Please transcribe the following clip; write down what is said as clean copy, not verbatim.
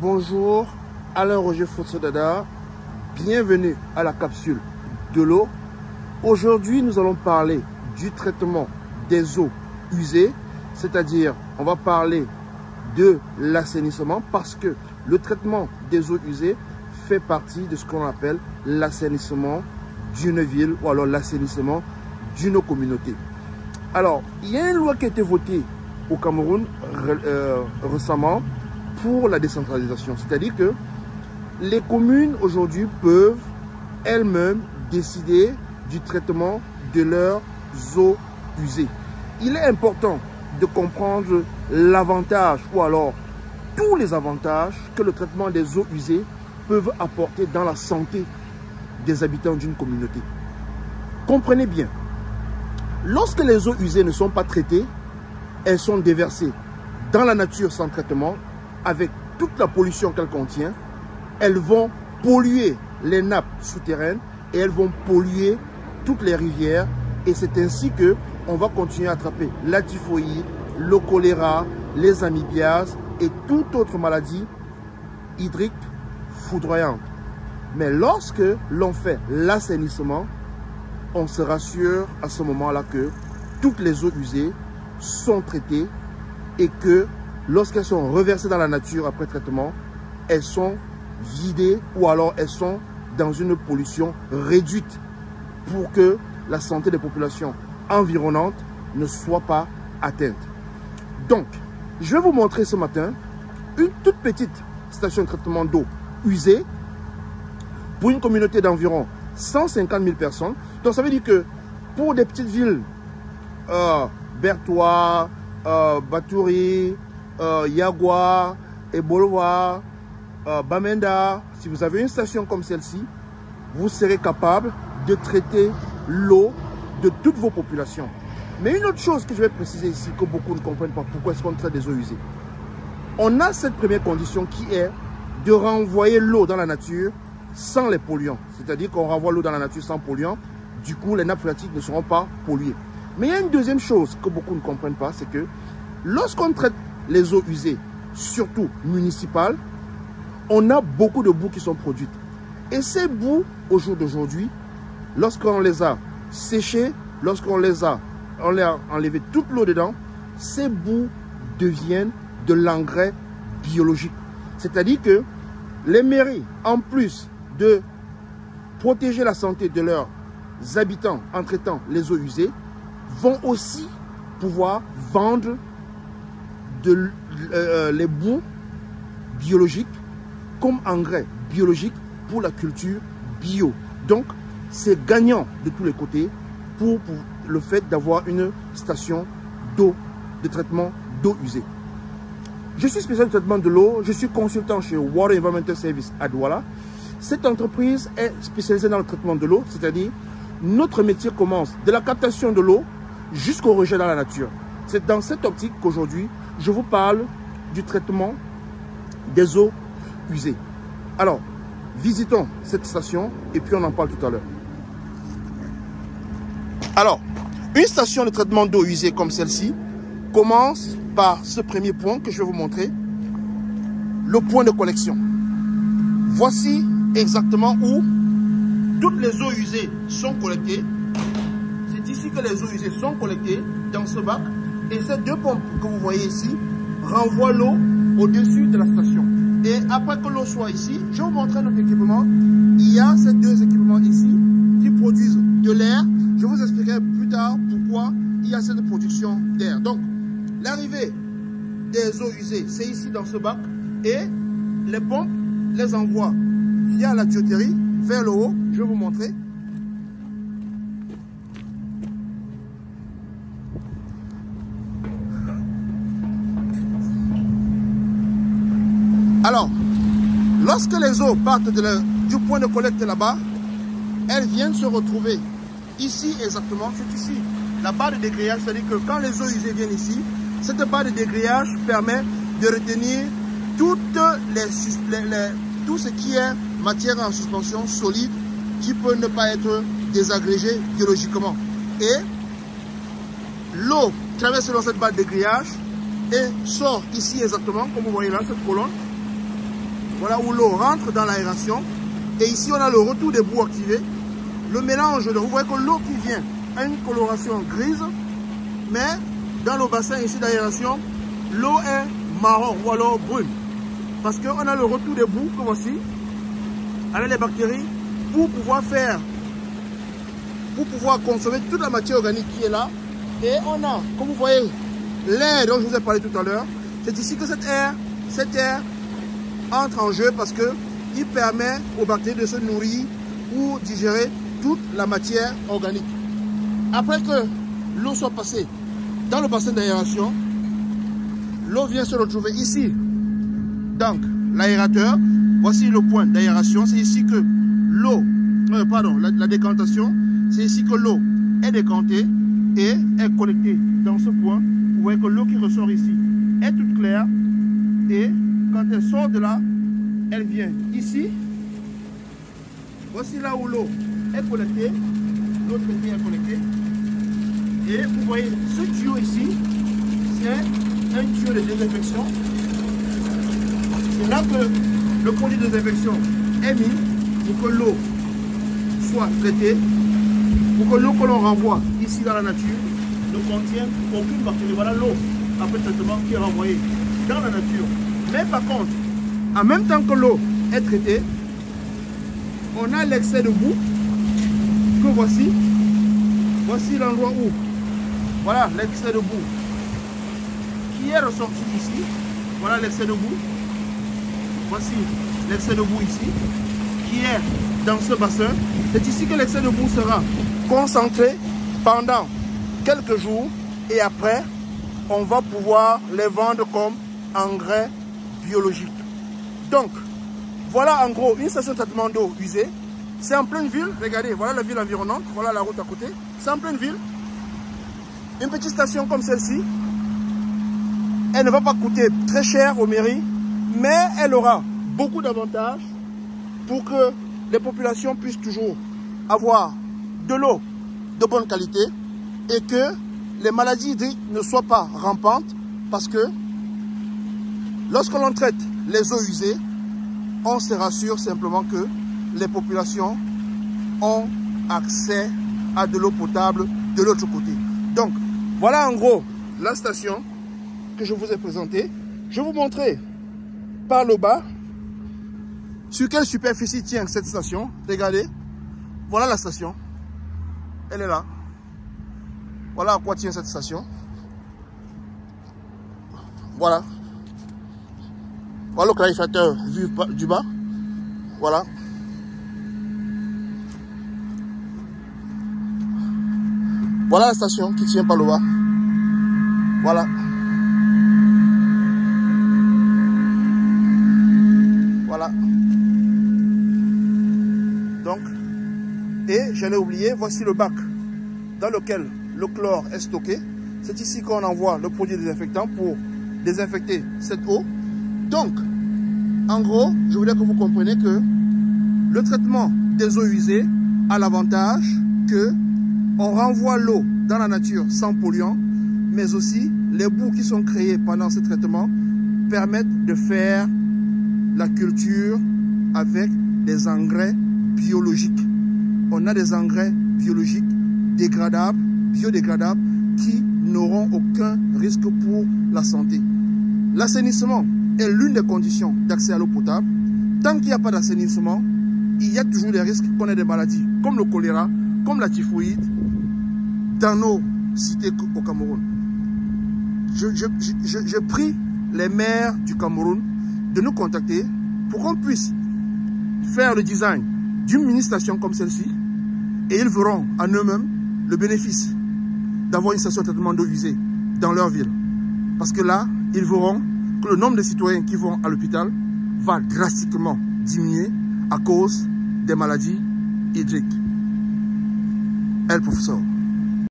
Bonjour, Alain Roger Fosso-Dada, bienvenue à la capsule de l'eau. Aujourd'hui, nous allons parler du traitement des eaux usées, c'est-à-dire on va parler de l'assainissement parce que le traitement des eaux usées fait partie de ce qu'on appelle l'assainissement d'une ville ou alors l'assainissement d'une communauté. Alors, il y a une loi qui a été votée au Cameroun récemment pour la décentralisation. C'est-à-dire que les communes aujourd'hui peuvent elles-mêmes décider du traitement de leurs eaux usées. Il est important de comprendre l'avantage ou alors tous les avantages que le traitement des eaux usées peuvent apporter dans la santé des habitants d'une communauté. Comprenez bien, lorsque les eaux usées ne sont pas traitées, elles sont déversées dans la nature sans traitement avec toute la pollution qu'elles contiennent. Elles vont polluer les nappes souterraines et elles vont polluer toutes les rivières. Et c'est ainsi que on va continuer à attraper la typhoïde, le choléra, les amibiases et toute autre maladie hydrique foudroyante. Mais lorsque l'on fait l'assainissement, on se rassure à ce moment-là que toutes les eaux usées sont traitées et que lorsqu'elles sont reversées dans la nature après traitement, elles sont vidées ou alors elles sont dans une pollution réduite pour que la santé des populations environnantes ne soit pas atteinte. Donc, je vais vous montrer ce matin une toute petite station de traitement d'eau usée pour une communauté d'environ 150 000 personnes. Donc, ça veut dire que pour des petites villes, Bertois, Batouri, Yagua, Ebolowa, Bamenda, si vous avez une station comme celle-ci, vous serez capable de traiter l'eau de toutes vos populations. Mais une autre chose que je vais préciser ici, que beaucoup ne comprennent pas, pourquoi est-ce qu'on traite des eaux usées. On a cette première condition qui est de renvoyer l'eau dans la nature sans les polluants. C'est-à-dire qu'on renvoie l'eau dans la nature sans polluants, du coup les nappes phréatiques ne seront pas polluées. Mais il y a une deuxième chose que beaucoup ne comprennent pas, c'est que lorsqu'on traite les eaux usées, surtout municipales, on a beaucoup de boues qui sont produites. Et ces boues, au jour d'aujourd'hui, lorsqu'on les a séchées, lorsqu'on les a enlevé toute l'eau dedans, ces boues deviennent de l'engrais biologique. C'est-à-dire que les mairies, en plus de protéger la santé de leurs habitants en traitant les eaux usées, vont aussi pouvoir vendre les boues biologiques comme engrais biologique pour la culture bio. Donc, c'est gagnant de tous les côtés pour le fait d'avoir une station d'eau, de traitement d'eau usée. Je suis spécialiste de traitement de l'eau, je suis consultant chez Water Environmental Service à Douala. Cette entreprise est spécialisée dans le traitement de l'eau, c'est-à-dire notre métier commence de la captation de l'eau jusqu'au rejet dans la nature. C'est dans cette optique qu'aujourd'hui, je vous parle du traitement des eaux usées. Alors, visitons cette station et puis on en parle tout à l'heure. Alors, une station de traitement d'eau usée comme celle-ci commence par ce premier point que je vais vous montrer, le point de collection. Voici exactement où toutes les eaux usées sont collectées. C'est ici que les eaux usées sont collectées, dans ce bac. Et ces deux pompes que vous voyez ici renvoient l'eau au-dessus de la station. Et après que l'eau soit ici, je vais vous montrer notre équipement. Il y a ces deux équipements ici qui produisent de l'air. Je vous expliquerai plus tard pourquoi il y a cette production d'air. Donc, l'arrivée des eaux usées, c'est ici dans ce bac. Et les pompes les envoient via la tuyauterie vers le haut. Je vais vous montrer. Alors, lorsque les eaux partent du point de collecte là-bas, elles viennent se retrouver ici exactement. C'est ici la barre de dégrayage, c'est-à-dire que quand les eaux usées viennent ici, cette barre de dégrayage permet de retenir tout ce qui est matière en suspension solide qui peut ne pas être désagrégée biologiquement. Et l'eau traverse dans cette barre de grillage et sort ici exactement, comme vous voyez là, cette colonne. voilà où l'eau rentre dans l'aération. Et ici, on a le retour des boues activé. Le mélange, vous voyez que l'eau qui vient a une coloration grise, mais dans le bassin ici d'aération, l'eau est marron ou alors brune. Parce qu'on a le retour des boues, comme voici, avec les bactéries, pour pouvoir consommer toute la matière organique qui est là. Et on a, comme vous voyez, l'air dont je vous ai parlé tout à l'heure. C'est ici que cet air entre en jeu parce qu'il permet aux bactéries de se nourrir ou digérer toute la matière organique. Après que l'eau soit passée dans le bassin d'aération, l'eau vient se retrouver ici. Donc, l'aérateur, voici le point d'aération. C'est ici que l'eau, la décantation, c'est ici que l'eau est décantée et est connectée dans ce point. Vous voyez que l'eau qui ressort ici est toute claire. Et quand elle sort de là, elle vient ici. Voici là où l'eau est connectée. L'eau traitée est connectée. Et vous voyez ce tuyau ici, c'est un tuyau de désinfection. C'est là que le produit de désinfection est mis pour que l'eau soit traitée, pour que l'eau que l'on renvoie ici dans la nature ne contienne aucune bactérie. Voilà l'eau après traitement qui est renvoyée dans la nature. Mais par contre, en même temps que l'eau est traitée, on a l'excès de boue que voici. Voici l'endroit où, voilà l'excès de boue qui est ressorti ici. Voilà l'excès de boue. Voici l'excès de boue ici, qui est dans ce bassin. C'est ici que l'excès de boue sera concentré pendant quelques jours. Et après, on va pouvoir les vendre comme engrais biologiques. Donc, voilà en gros une station de traitement d'eau usée. C'est en pleine ville. Regardez, voilà la ville environnante. Voilà la route à côté. C'est en pleine ville. Une petite station comme celle-ci, elle ne va pas coûter très cher aux mairies, mais elle aura beaucoup d'avantages pour que les populations puissent toujours avoir de l'eau de bonne qualité et que les maladies hydriques ne soient pas rampantes, parce que lorsque l'on traite les eaux usées, on se rassure simplement que les populations ont accès à de l'eau potable de l'autre côté. Donc, voilà en gros la station que je vous ai présentée. Je vais vous montrer par le bas sur quelle superficie tient cette station. Regardez, voilà la station. Elle est là. Voilà à quoi tient cette station. Voilà. Voilà le clarificateur vu du bas. Voilà. Voilà la station qui tient par le bas. Voilà. Voilà. Donc, et j'en ai oublié, voici le bac dans lequel le chlore est stocké. C'est ici qu'on envoie le produit désinfectant pour désinfecter cette eau. Donc, en gros, je voulais que vous compreniez que le traitement des eaux usées a l'avantage que on renvoie l'eau dans la nature sans polluants, mais aussi les boues qui sont créées pendant ce traitement permettent de faire la culture avec des engrais biologiques. On a des engrais biologiques dégradables, biodégradables, qui n'auront aucun risque pour la santé. L'assainissement est l'une des conditions d'accès à l'eau potable. Tant qu'il n'y a pas d'assainissement, il y a toujours des risques qu'on ait des maladies comme le choléra, comme la typhoïde, dans nos cités au Cameroun. Je prie les maires du Cameroun de nous contacter pour qu'on puisse faire le design d'une mini-station comme celle-ci, et ils verront en eux-mêmes le bénéfice d'avoir une station de traitement d'eau usée dans leur ville. Parce que là, ils verront que le nombre de citoyens qui vont à l'hôpital va drastiquement diminuer à cause des maladies hydriques. El professeur.